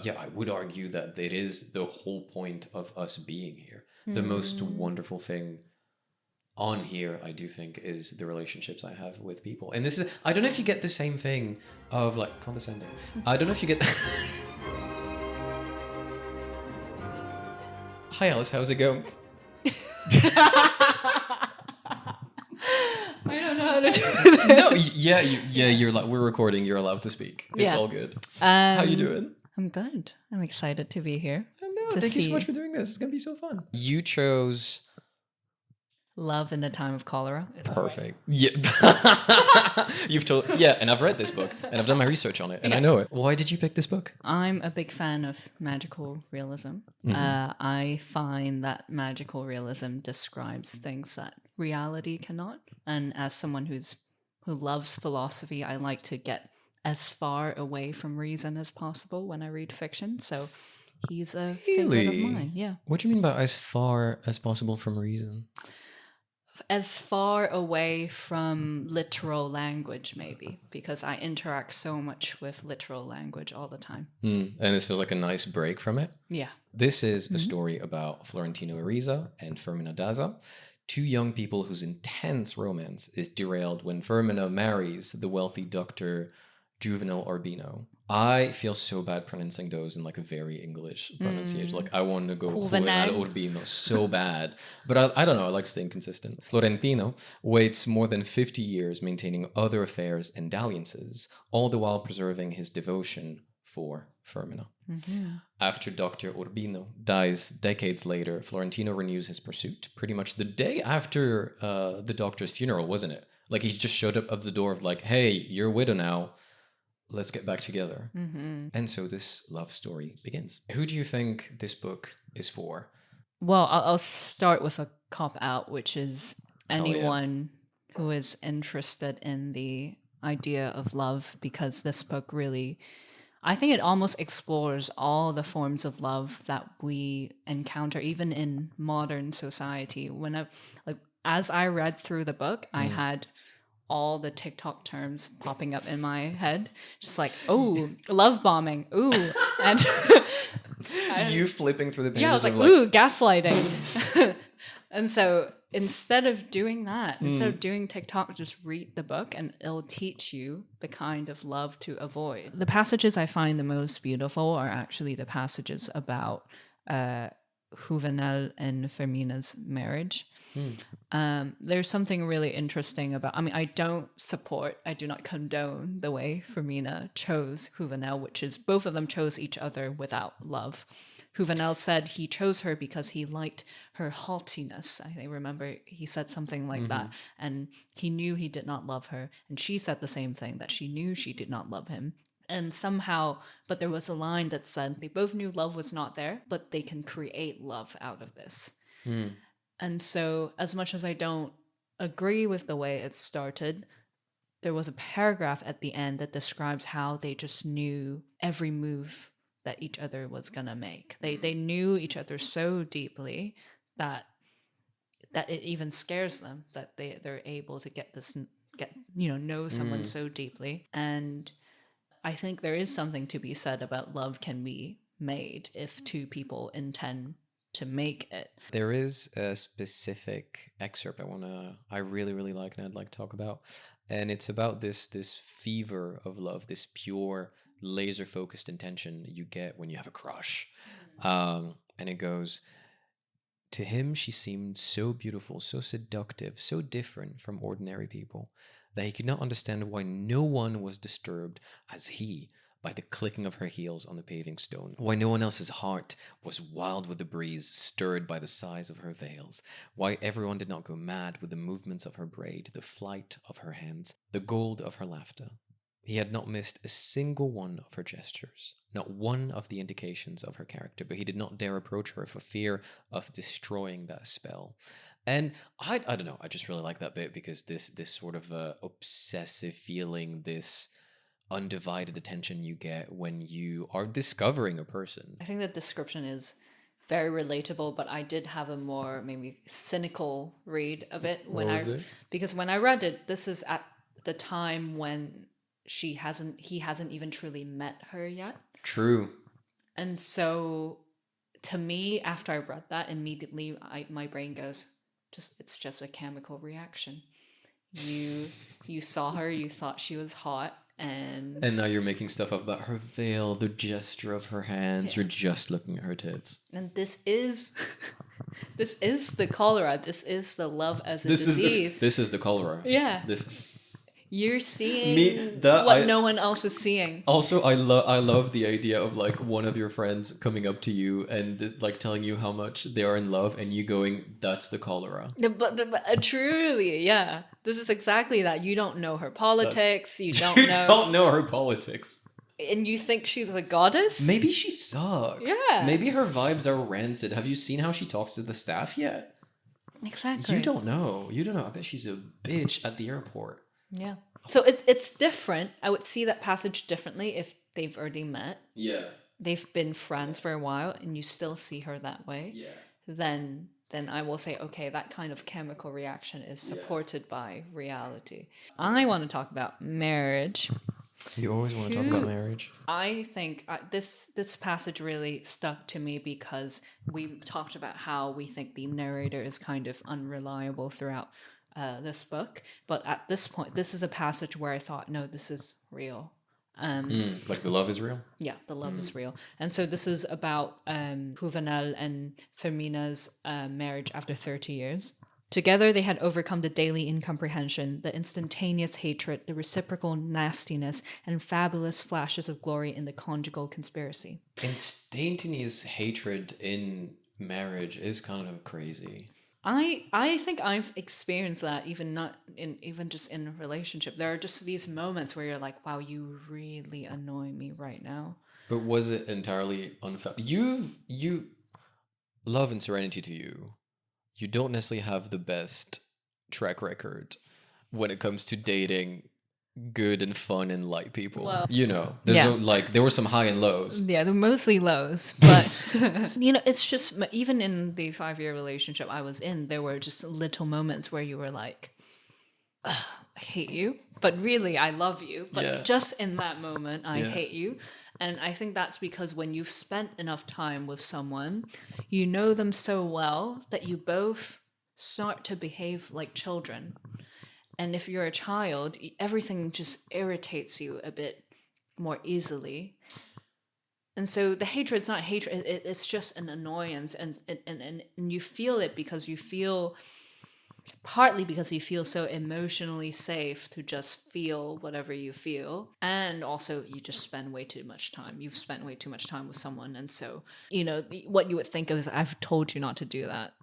Yeah, I would argue that it is the whole point of us being here. The most wonderful thing on here, I do think, is the relationships I have with people. And this is, I don't know if you get the same thing of like condescending. I don't know if you get. Hi Alice, how's it going? I don't know how to do that. No, you're like, we're recording, you're allowed to speak. It's Yeah. all good. How you doing? I'm good. I'm excited to be here. I know, thank you so much for doing this. It's gonna be so fun. You chose Love in the Time of Cholera. perfect. Yeah. You've told, yeah, and I've read this book and I've done my research on it and I know it. Why did you pick this book? I'm a big fan of magical realism. I find that magical realism describes things that reality cannot. And as someone who loves philosophy, I like to get as far away from reason as possible when I read fiction. So he's a favorite of mine. Yeah. What do you mean by as far as possible from reason? As far away from literal language, maybe, because I interact so much with literal language all the time. And this feels like a nice break from it. Yeah. This is a story about Florentino Ariza and Fermina Daza, two young people whose intense romance is derailed when Fermina marries the wealthy Dr. Juvenal Urbino. I feel so bad pronouncing those in like a very English pronunciation. Like I want to go Juvenal Urbino so bad. But I don't know, I like staying consistent. Florentino waits more than 50 years maintaining other affairs and dalliances, all the while preserving his devotion for Fermina. After Dr. Urbino dies decades later, Florentino renews his pursuit pretty much the day after the doctor's funeral, wasn't it? Like he just showed up at the door of like, hey, you're a widow now. Let's get back together. And so this love story begins. Who do you think this book is for? Well, I'll start with a cop-out, which is anyone who is interested in the idea of love, because this book really, I think it almost explores all the forms of love that we encounter, even in modern society. As I read through the book, I had all the TikTok terms popping up in my head, just like, oh, love bombing, ooh, and you flipping through the pages. Yeah, I was like, ooh, gaslighting. And so instead of doing that, instead of doing TikTok, just read the book and it'll teach you the kind of love to avoid. The passages I find the most beautiful are actually the passages about Juvenal and Fermina's marriage. There's something really interesting about, I do not condone the way Fermina chose Juvenal, which is both of them chose each other without love. Juvenal said he chose her because he liked her haughtiness. I remember he said something like that. And he knew he did not love her. And she said the same thing, that she knew she did not love him. And somehow, but there was a line that said they both knew love was not there, but they can create love out of this. And so as much as I don't agree with the way it started, there was a paragraph at the end that describes how they just knew every move that each other was going to make. They knew each other so deeply that it even scares them that they're able to know someone so deeply. And I think there is something to be said about love can be made if two people intend to make it. There is a specific excerpt I really, really like and I'd like to talk about. And it's about this fever of love, this pure, laser-focused intention you get when you have a crush. And it goes, to him she seemed so beautiful, so seductive, so different from ordinary people, that he could not understand why no one was disturbed as he by the clicking of her heels on the paving stone, why no one else's heart was wild with the breeze stirred by the sighs of her veils, why everyone did not go mad with the movements of her braid, the flight of her hands, the gold of her laughter. He had not missed a single one of her gestures, not one of the indications of her character, but he did not dare approach her for fear of destroying that spell. And I don't know, I just really like that bit because this sort of obsessive feeling, this undivided attention you get when you are discovering a person. I think the description is very relatable, but I did have a more maybe cynical read of it because when I read it, this is at the time when he hasn't even truly met her yet. True. And so to me, after I read that, immediately my brain goes, it's just a chemical reaction. You saw her, you thought she was hot, and now you're making stuff up about her veil, the gesture of her hands. You're just looking at her tits. and this is the cholera. This is the love as a disease. This is the cholera. Yeah. You're seeing no one else is seeing. Also, I love the idea of like one of your friends coming up to you and like telling you how much they are in love, and you going, "That's the cholera." But truly, yeah, this is exactly that. You don't know her politics. You don't know her politics, and you think she's a goddess. Maybe she sucks. Yeah. Maybe her vibes are rancid. Have you seen how she talks to the staff yet? Exactly. You don't know. I bet she's a bitch at the airport. Yeah. So it's different. I would see that passage differently if they've already met. Yeah. They've been friends for a while and you still see her that way. Yeah. Then I will say, okay, that kind of chemical reaction is supported by reality. I want to talk about marriage. You always want to talk about marriage. I think this passage really stuck to me because we talked about how we think the narrator is kind of unreliable throughout this book, but at this point, this is a passage where I thought, no, this is real. Like the love is real? Yeah, the love is real. And so this is about Juvenal and Fermina's marriage after 30 years. Together, they had overcome the daily incomprehension, the instantaneous hatred, the reciprocal nastiness, and fabulous flashes of glory in the conjugal conspiracy. Instantaneous hatred in marriage is kind of crazy. I think I've experienced that even just in a relationship. There are just these moments where you're like, wow, you really annoy me right now. But was it entirely unfair? You love and serenity to you. You don't necessarily have the best track record when it comes to dating good and fun and light people. Well, there were some high and lows. Yeah, they're mostly lows, but it's just, even in the 5-year relationship I was in, there were just little moments where you were like, I hate you, but really I love you, but just in that moment I hate you. And I think that's because when you've spent enough time with someone, you know them so well that you both start to behave like children. And if you're a child, everything just irritates you a bit more easily. And so the hatred's not hatred, it's just an annoyance. And you feel it partly because you feel so emotionally safe to just feel whatever you feel. And also you just spend way too much time. You've spent way too much time with someone. And so, what you would think of is, I've told you not to do that.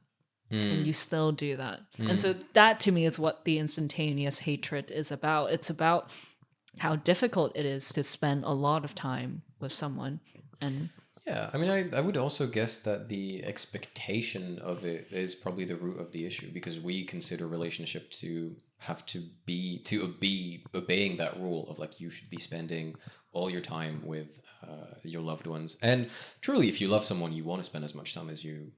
And you still do that. And so that to me is what the instantaneous hatred is about. It's about how difficult it is to spend a lot of time with someone. And yeah, I mean, I would also guess that the expectation of it is probably the root of the issue, because we consider relationship to have to be obeying that rule of like, you should be spending all your time with your loved ones. And truly, if you love someone, you want to spend as much time as you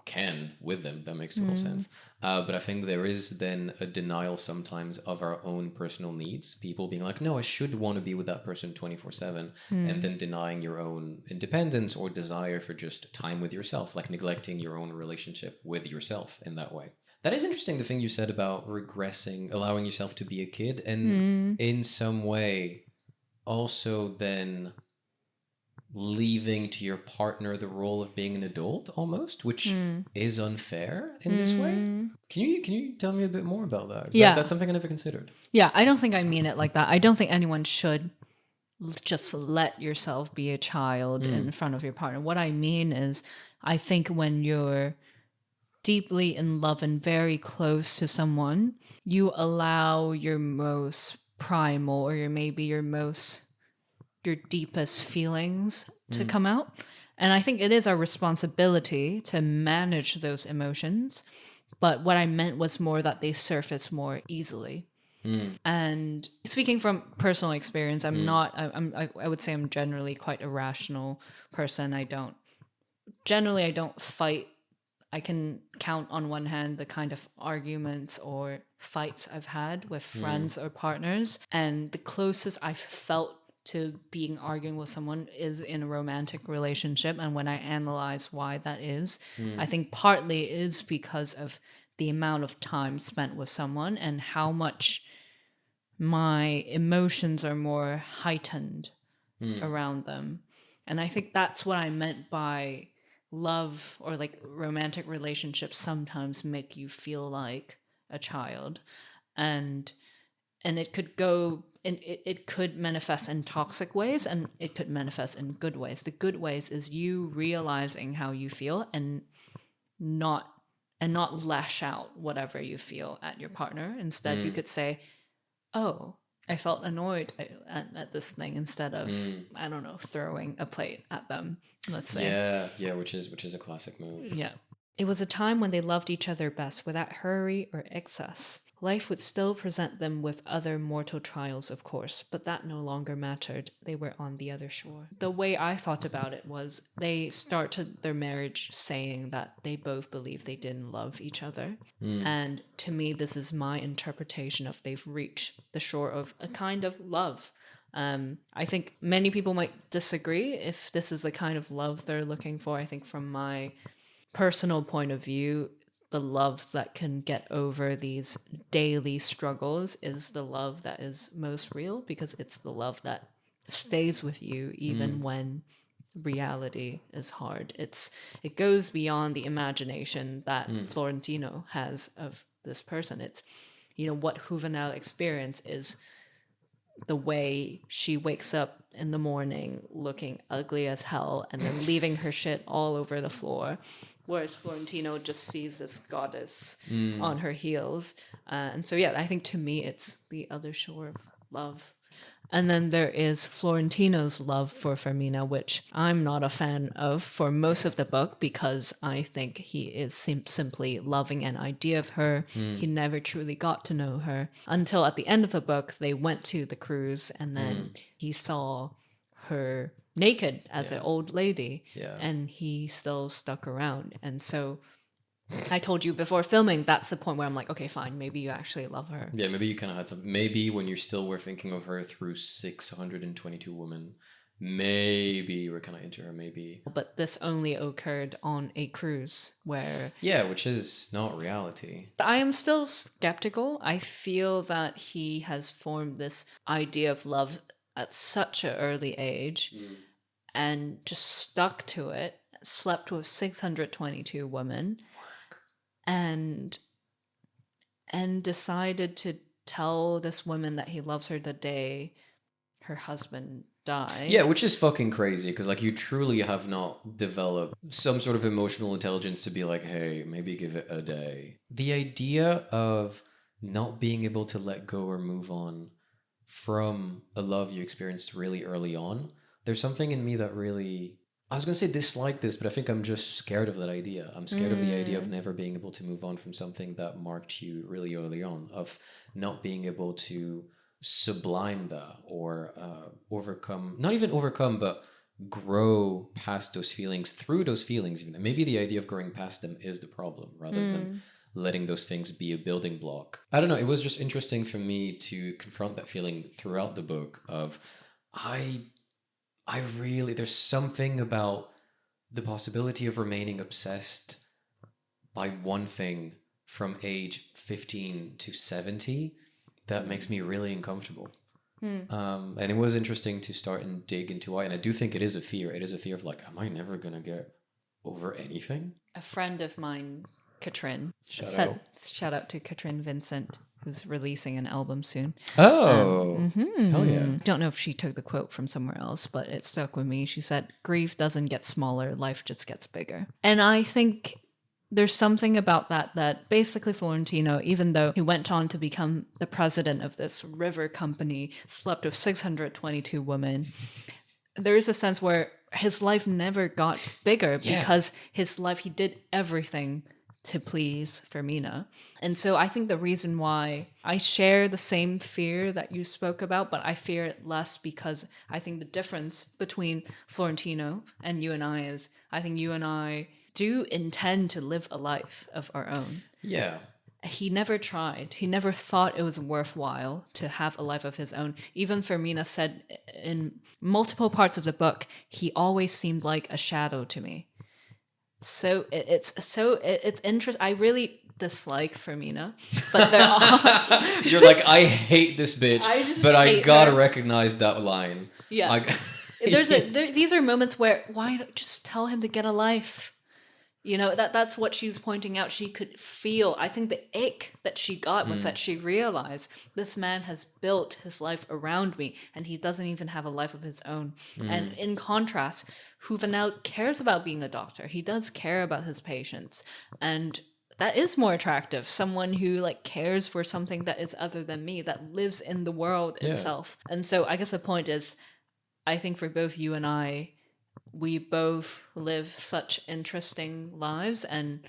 can with them. That makes total sense. But I think there is then a denial sometimes of our own personal needs. People being like, no, I should want to be with that person 24/7, and then denying your own independence or desire for just time with yourself, like neglecting your own relationship with yourself in that way. That is interesting, the thing you said about regressing, allowing yourself to be a kid, and in some way also then leaving to your partner the role of being an adult almost, which is unfair in this way. Can you tell me a bit more about that? That's something I never considered. Yeah, I don't think I mean it like that. I don't think anyone should just let yourself be a child in front of your partner. What I mean is, I think when you're deeply in love and very close to someone, you allow your most primal or your deepest feelings to come out. And I think it is our responsibility to manage those emotions. But what I meant was more that they surface more easily. And speaking from personal experience, I would say I'm generally quite a rational person. I don't fight. I can count on one hand the kind of arguments or fights I've had with friends or partners. And the closest I've felt to being arguing with someone is in a romantic relationship. And when I analyze why that is, I think partly is because of the amount of time spent with someone and how much my emotions are more heightened around them. And I think that's what I meant by love, or like romantic relationships sometimes make you feel like a child. And it could go, and it could manifest in toxic ways, and it could manifest in good ways. The good ways is you realizing how you feel and not lash out whatever you feel at your partner. Instead, you could say, oh, I felt annoyed at this thing, instead of, I don't know, throwing a plate at them, let's say. Yeah, which is a classic move. Yeah. It was a time when they loved each other best without hurry or excess. Life would still present them with other mortal trials, of course, but that no longer mattered. They were on the other shore. The way I thought about it was they started their marriage saying that they both believed they didn't love each other. And to me, this is my interpretation of they've reached the shore of a kind of love. I think many people might disagree if this is the kind of love they're looking for. I think from my personal point of view, the love that can get over these daily struggles is the love that is most real, because it's the love that stays with you even when reality is hard. It goes beyond the imagination that Florentino has of this person. It's, what Juvenal experienced is the way she wakes up in the morning looking ugly as hell and then leaving her shit all over the floor. Whereas Florentino just sees this goddess on her heels. And so, I think to me, it's the other shore of love. And then there is Florentino's love for Fermina, which I'm not a fan of for most of the book, because I think he is simply loving an idea of her. He never truly got to know her until at the end of the book, they went to the cruise, and then he saw her naked as an old lady, and he still stuck around. And so I told you before filming, that's the point where I'm like, okay, fine, maybe you actually love her. Yeah, maybe you kind of had some. Maybe when you still were thinking of her through 622 women, maybe you were kind of into her, maybe. But this only occurred on a cruise where... Yeah, which is not reality. I am still skeptical. I feel that he has formed this idea of love at such an early age and just stuck to it, slept with 622 women, and decided to tell this woman that he loves her the day her husband died. Yeah, which is fucking crazy, because like you truly have not developed some sort of emotional intelligence to be like, hey, maybe give it a day. The idea of not being able to let go or move on from a love you experienced really early on, there's something in me that really, I was going to say dislike this, but I think I'm just scared of that idea. I'm scared of the idea of never being able to move on from something that marked you really early on, of not being able to sublime that or overcome, not even overcome, but grow past those feelings, through those feelings. Even maybe the idea of growing past them is the problem, rather than letting those things be a building block. I don't know. It was just interesting for me to confront that feeling throughout the book of, I really, there's something about the possibility of remaining obsessed by one thing from age 15 to 70 that makes me really uncomfortable. And it was interesting to start and dig into why. And I do think it is a fear. It is a fear of like, am I never going to get over anything? A friend of mine, Katrin, shout out to Katrin Vincent, who's releasing an album soon. Oh, hell yeah. Don't know if she took the quote from somewhere else, but it stuck with me. She said, grief doesn't get smaller, life just gets bigger. And I think there's something about that basically Florentino, even though he went on to become the president of this river company, slept with 622 women, there is a sense where his life never got bigger because his life, he did everything to please Fermina. And so I think the reason why I share the same fear that you spoke about, but I fear it less because I think the difference between Florentino and you and I is, I think you and I do intend to live a life of our own. Yeah. he never tried. He never thought it was worthwhile to have a life of his own. Even Fermina said in multiple parts of the book, he always seemed like a shadow to me. So it's interesting. I really dislike Fermina, but there are. You're like, I hate this bitch, but I gotta recognize that line. Yeah, these are moments where why not just tell him to get a life? You know, that's what she's pointing out. She could feel. I think the ache that she got was that she realized this man has built his life around me, and he doesn't even have a life of his own. And in contrast, Juvenal cares about being a doctor. He does care about his patients, and that is more attractive. Someone who like cares for something that is other than me, that lives in the world itself. And so I guess the point is, I think for both you and I, we both live such interesting lives, and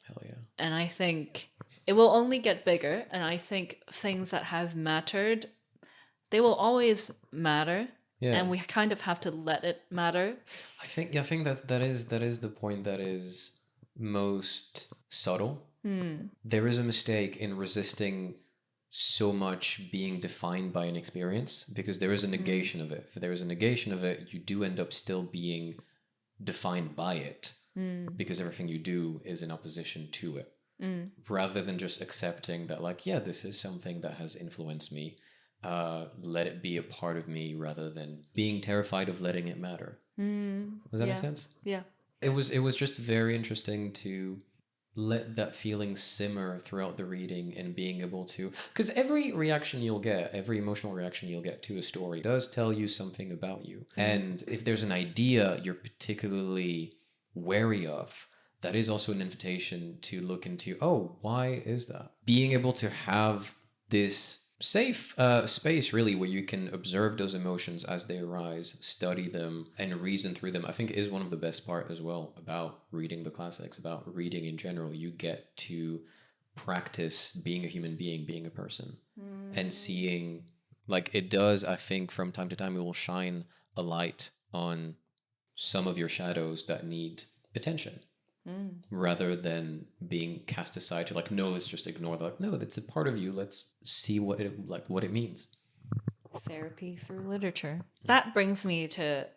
hell yeah. And I think it will only get bigger, and I think things that have mattered, they will always matter. Yeah. And we kind of have to let it matter. I think that is the point that is most subtle. There is a mistake in resisting so much being defined by an experience, because there is a negation of it. If there is a negation of it, you do end up still being defined by it, because everything you do is in opposition to it, rather than just accepting that, like, yeah, this is something that has influenced me, let it be a part of me, rather than being terrified of letting it matter. Does that make sense? Yeah. It was just very interesting to let that feeling simmer throughout the reading, and being able to, because every emotional reaction you'll get to a story does tell you something about you. And if there's an idea you're particularly wary of, that is also an invitation to look into, oh, why is that? Being able to have this safe space, really, where you can observe those emotions as they arise, study them, and reason through them, I think is one of the best part as well about reading the classics, about reading in general. You get to practice being a human being, being a person, and seeing, like, it does, I think, from time to time, it will shine a light on some of your shadows that need attention. Rather than being cast aside to, like, no, let's just ignore that. Like, no, that's a part of you. Let's see what it means. Therapy through literature. That brings me to,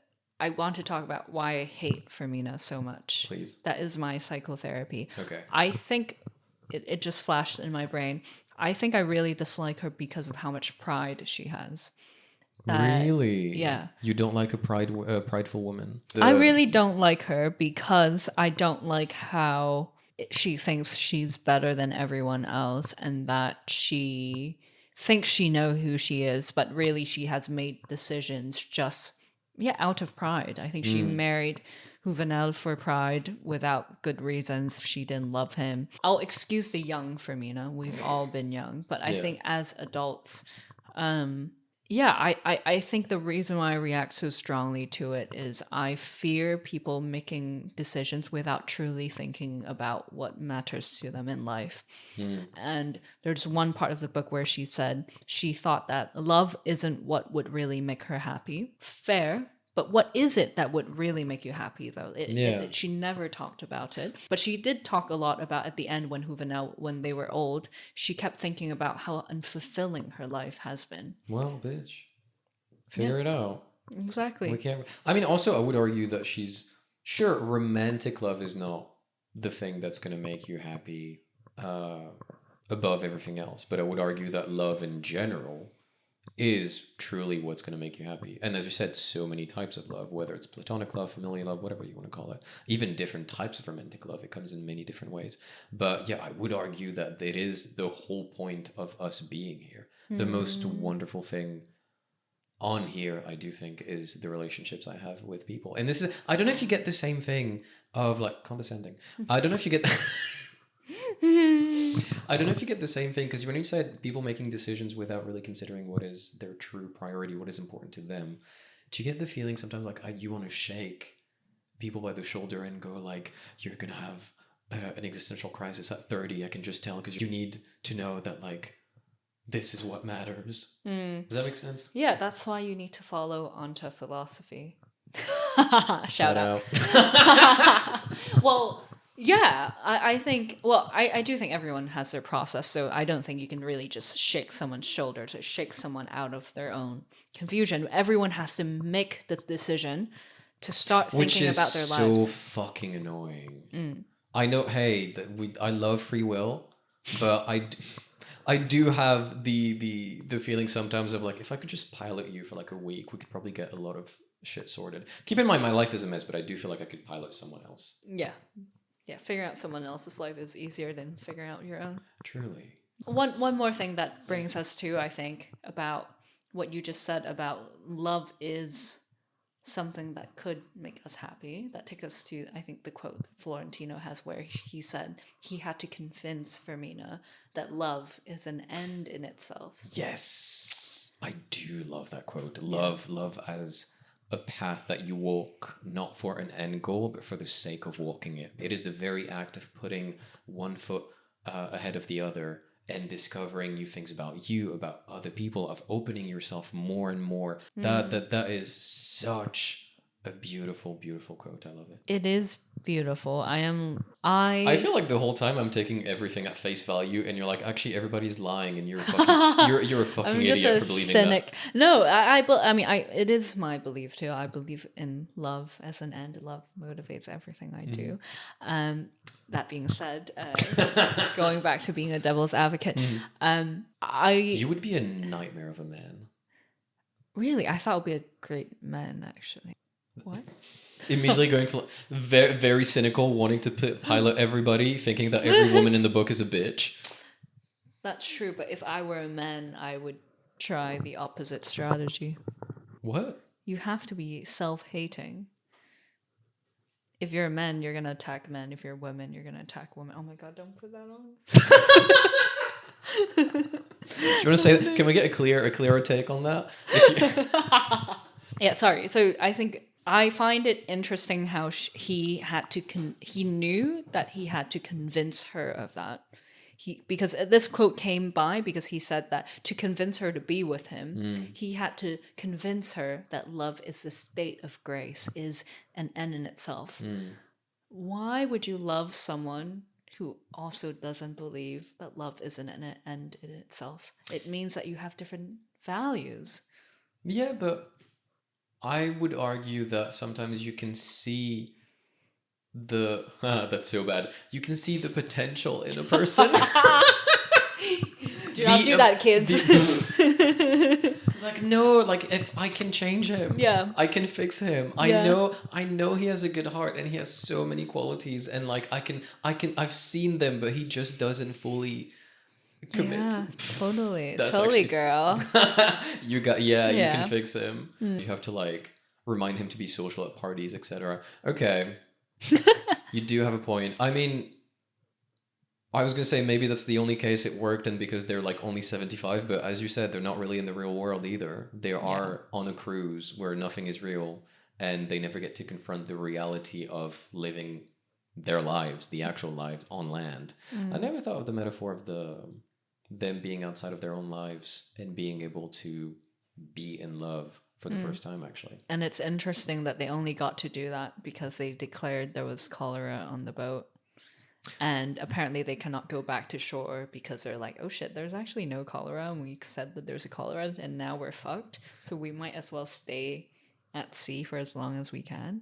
I want to talk about why I hate Fermina so much. Please. That is my psychotherapy. Okay. I think it just flashed in my brain. I think I really dislike her because of how much pride she has. Really? Yeah. You don't like a prideful woman? I really don't like her because I don't like how she thinks she's better than everyone else, and that she thinks she knows who she is, but really she has made decisions just, out of pride. I think she married Juvenal for pride without good reasons. She didn't love him. I'll excuse the young Fermina. We've all been young, but I think as adults, I think the reason why I react so strongly to it is I fear people making decisions without truly thinking about what matters to them in life. And there's one part of the book where she said she thought that love isn't what would really make her happy. Fair. But what is it that would really make you happy, though? She never talked about it. But she did talk a lot about, at the end, when Juvenal, when they were old, she kept thinking about how unfulfilling her life has been. Well, bitch. Figure it out. Exactly. We can't. I mean, also, I would argue that sure, romantic love is not the thing that's going to make you happy above everything else. But I would argue that love in general is truly what's going to make you happy. And as you said, so many types of love, whether it's platonic love, familial love, whatever you want to call it, even different types of romantic love, it comes in many different ways. But yeah, I would argue that it is the whole point of us being here. The most wonderful thing on here, I do think, is the relationships I have with people. And this is, I don't know if you get the same thing of, like, condescending. I don't know if you get I don't know if you get the same thing, because when you said people making decisions without really considering what is their true priority, what is important to them, do you get the feeling sometimes like you want to shake people by the shoulder and go like, you're going to have an existential crisis at 30, I can just tell, because you need to know that, like, this is what matters. Does that make sense? Yeah, that's why you need to follow Ontaphilosophy. Shout out. Well, Yeah, I think, well, I do think everyone has their process. So I don't think you can really just shake someone's shoulder to shake someone out of their own confusion. Everyone has to make the decision to start Which thinking is about their so lives. fucking annoying. I know, hey, I love free will, but I do have the feeling sometimes of like, if I could just pilot you for like a week, we could probably get a lot of shit sorted. Keep in mind, my life is a mess, but I do feel like I could pilot someone else. Yeah. Yeah, figuring out someone else's life is easier than figuring out your own. Truly. One more thing that brings us to, I think, about what you just said about love is something that could make us happy. That takes us to, I think, the quote that Florentino has where he said he had to convince Fermina that love is an end in itself. Yes. I do love that quote. Love as a path that you walk not for an end goal, but for the sake of walking it. It is the very act of putting one foot ahead of the other and discovering new things about you, about other people, of opening yourself more and more. That is such a beautiful, beautiful quote. I love it. It is beautiful. I feel like the whole time I'm taking everything at face value, and you're like, actually, everybody's lying, and you're a fucking, you're a fucking I'm just idiot a for believing cynic. that. No, it is my belief too. I believe in love as an end. Love motivates everything I do. That being said, going back to being a devil's advocate, You would be a nightmare of a man. really, I thought it would be a great man actually. What? Immediately going for very, very cynical, wanting to pilot everybody, thinking that every woman in the book is a bitch. That's true, but if I were a man, I would try the opposite strategy. What? You have to be self-hating. If you're a man, you're gonna attack men. If you're a woman, you're gonna attack women. Oh my god, don't put that on. Do you want to say that? Can we get a clearer take on that? Yeah, sorry. So I think I find it interesting how he had to he knew that he had to convince her of that. Because this quote came by because he said that to convince her to be with him, he had to convince her that love is a state of grace, is an end in itself. Why would you love someone who also doesn't believe that love is an end in itself? It means that you have different values. Yeah, but I would argue that sometimes you can see that's so bad. You can see the potential in a person. Do not do that, kids. It's like, no, like if I can change him, Yeah. I can fix him. Yeah. I know he has a good heart and he has so many qualities, and like I've seen them, but he just doesn't fully commit. Yeah, totally. That's Totally, actually girl. You Yeah. can fix him. You have to like remind him to be social at parties, etc. Okay. You do have a point. I mean, I was going to say maybe that's the only case it worked, and because they're like only 75, but as you said, they're not really in the real world either. They are on a cruise where nothing is real, and they never get to confront the reality of living their lives, the actual lives on land. I never thought of the metaphor of them being outside of their own lives and being able to be in love for the first time, actually. And it's interesting that they only got to do that because they declared there was cholera on the boat. And apparently they cannot go back to shore because they're like, oh shit, there's actually no cholera. And we said that there's a cholera and now we're fucked. So we might as well stay at sea for as long as we can.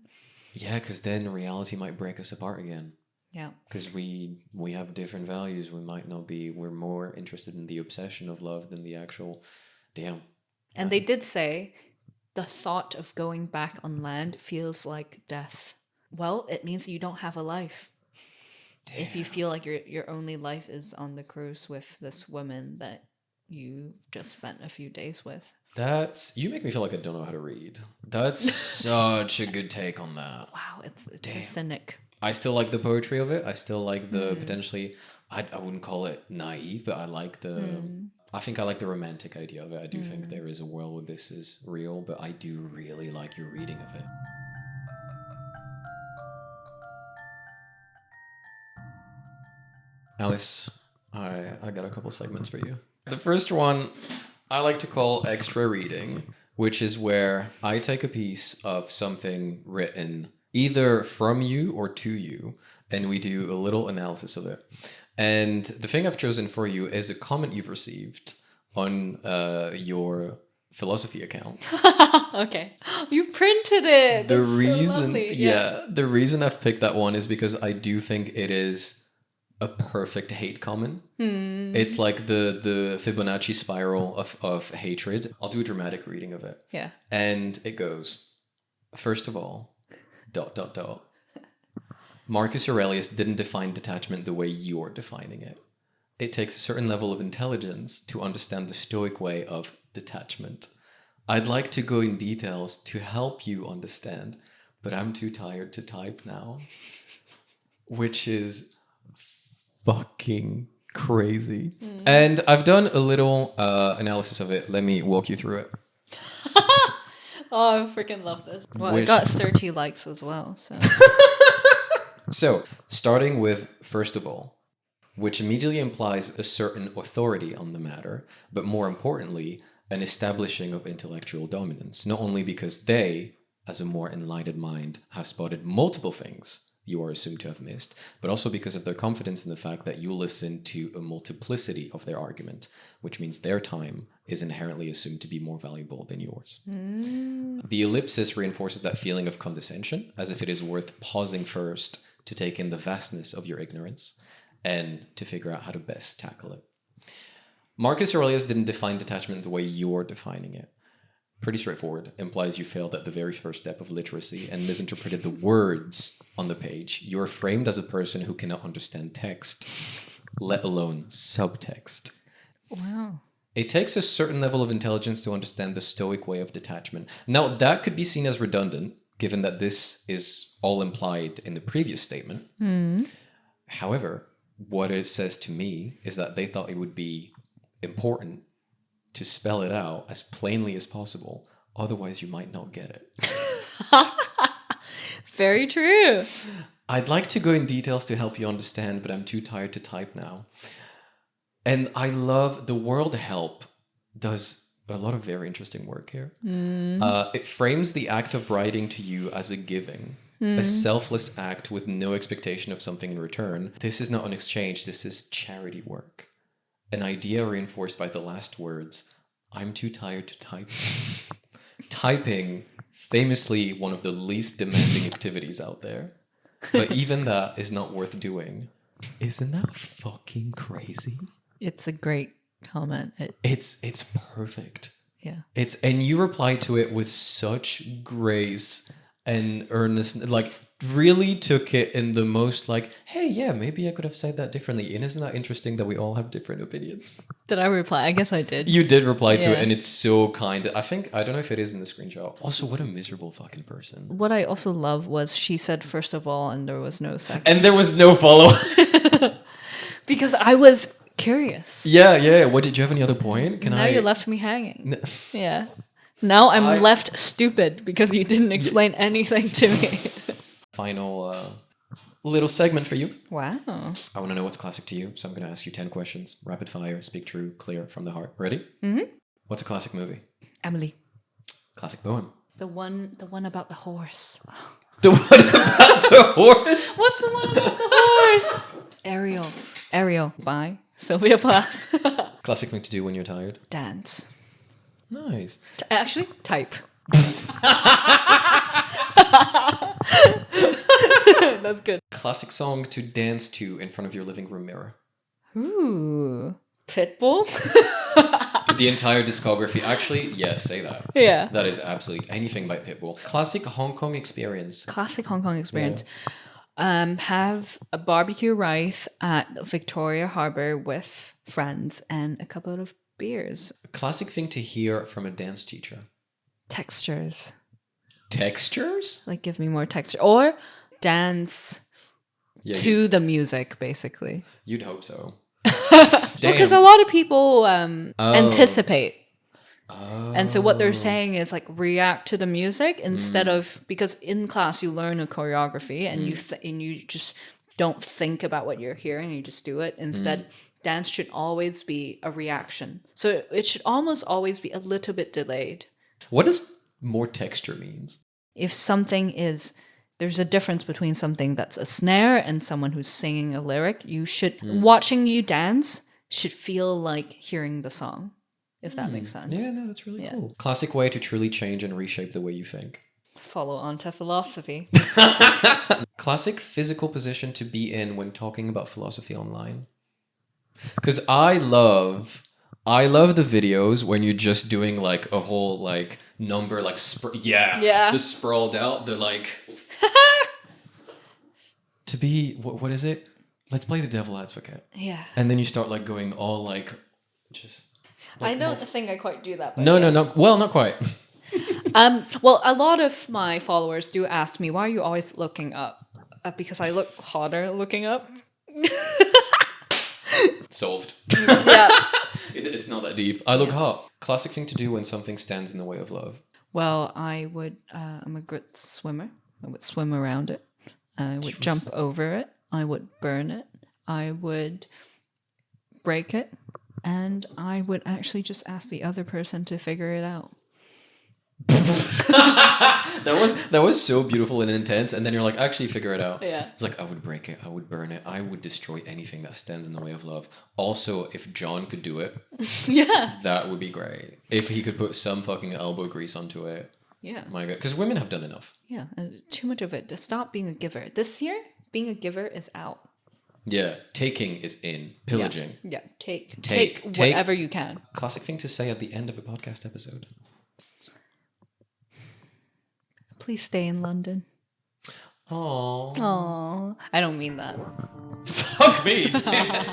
Yeah, because then reality might break us apart again. Yeah. Because we have different values. We might not be, we're more interested in the obsession of love than the actual, damn. And they did say the thought of going back on land feels like death. Well, it means you don't have a life. Damn. If you feel like your only life is on the cruise with this woman that you just spent a few days with. You make me feel like I don't know how to read. That's such a good take on that. Wow, it's a cynic. I still like the poetry of it. I still like the potentially, I wouldn't call it naive, but I like I think I like the romantic idea of it. I do think there is a world where this is real, but I do really like your reading of it. Alice, I got a couple segments for you. The first one I like to call extra reading, which is where I take a piece of something written either from you or to you, and we do a little analysis of it. And the thing I've chosen for you is a comment you've received on your philosophy account. Okay. You printed it. The That's so reason, lovely. yeah, the reason I've picked that one is because I do think it is a perfect hate comment. It's like the Fibonacci spiral of hatred. I'll do a dramatic reading of it. Yeah. And it goes, first of all, ... Marcus Aurelius didn't define detachment the way you're defining it. It takes a certain level of intelligence to understand the Stoic way of detachment. I'd like to go in details to help you understand, but I'm too tired to type now. Which is fucking crazy. And I've done a little analysis of it. Let me walk you through it. Oh, I freaking love this. Well, it Which- got 30 likes as well, so. So, starting with, first of all, which immediately implies a certain authority on the matter, but more importantly, an establishing of intellectual dominance, not only because they, as a more enlightened mind, have spotted multiple things you are assumed to have missed, but also because of their confidence in the fact that you listen to a multiplicity of their argument, which means their time is inherently assumed to be more valuable than yours. The ellipsis reinforces that feeling of condescension, as if it is worth pausing first to take in the vastness of your ignorance and to figure out how to best tackle it. Marcus Aurelius didn't define detachment the way you're defining it. Pretty straightforward. Implies you failed at the very first step of literacy and misinterpreted the words on the page. You're framed as a person who cannot understand text, let alone subtext. Wow. It takes a certain level of intelligence to understand the Stoic way of detachment. Now, that could be seen as redundant, given that this is all implied in the previous statement. However, what it says to me is that they thought it would be important to spell it out as plainly as possible. Otherwise, you might not get it. Very true. I'd like to go in details to help you understand, but I'm too tired to type now. And I love the World Help does a lot of very interesting work here. It frames the act of writing to you as a giving, a selfless act with no expectation of something in return. This is not an exchange, this is charity work. An idea reinforced by the last words, I'm too tired to type. Typing, famously one of the least demanding activities out there. But even that is not worth doing. Isn't that fucking crazy? It's a great comment. It's perfect. Yeah. And you reply to it with such grace and earnestness, like really took it in the most like, hey, yeah, maybe I could have said that differently. And isn't that interesting that we all have different opinions? Did I reply? I guess I did. You did reply to Yeah. it, and it's so kind. I don't know if it is in the screenshot. Also, what a miserable fucking person. What I also love was she said first of all, and there was no second. And there was no follow. Because I was curious. Yeah. What, did you have any other point? Now you left me hanging. Yeah. Now I'm left stupid because you didn't explain anything to me. Final little segment for you. Wow. I want to know what's classic to you, so I'm going to ask you 10 questions. Rapid fire, speak true, clear, from the heart. Ready? Mm-hmm. What's a classic movie? Emily. Classic poem. The one about the horse. The one about the horse? What's the one about the horse? Ariel by Sylvia Plath. Classic thing to do when you're tired? Dance. Nice. Actually, type. That's good. Classic song to dance to in front of your living room mirror. Ooh. Pitbull? The entire discography. Actually, yeah, say that. Yeah. That is absolutely anything by Pitbull. Classic Hong Kong experience. Classic Hong Kong experience. Have a barbecue rice at Victoria Harbour with friends and a couple of beers. Classic thing to hear from a dance teacher. Textures. Textures? Like give me more texture. Or dance to the music, basically. You'd hope so. Because a lot of people anticipate. And so what they're saying is like react to the music instead of, because in class you learn a choreography and you just don't think about what you're hearing, you just do it. Instead, dance should always be a reaction. So it should almost always be a little bit delayed. What does more texture means? If something is there's a difference between something that's a snare and someone who's singing a lyric. You should, watching you dance should feel like hearing the song, if that makes sense. Yeah, no, that's really cool. Classic way to truly change and reshape the way you think. Follow Ontaphilosophy. Classic physical position to be in when talking about philosophy online. Because I love the videos when you're just doing like a whole like number like the sprawled out, the like to be what is it? Let's play the devil advocate. Yeah. And then you start like going all like just. Like, I don't think I quite do that. But No. Well, not quite. Well, a lot of my followers do ask me, why are you always looking up? Because I look hotter looking up. Solved. Yeah. It's not that deep. I look hot. Classic thing to do when something stands in the way of love. Well, I would, I'm a good swimmer. I would swim around it. I would jump over it. I would burn it. I would break it. And I would actually just ask the other person to figure it out. That was so beautiful and intense, and then you're like, actually figure it out. Yeah. It's like, I would break it, I would burn it, I would destroy anything that stands in the way of love. Also, if John could do it, Yeah. that would be great. If he could put some fucking elbow grease onto it. Yeah. My God, because women have done enough. Yeah. Too much of it. To stop being a giver. This year, being a giver is out. Yeah, taking is in. Pillaging. Yeah. Take Take whatever you can. Classic thing to say at the end of a podcast episode. Please stay in London. Aww. Aww. I don't mean that. Fuck me, damn it.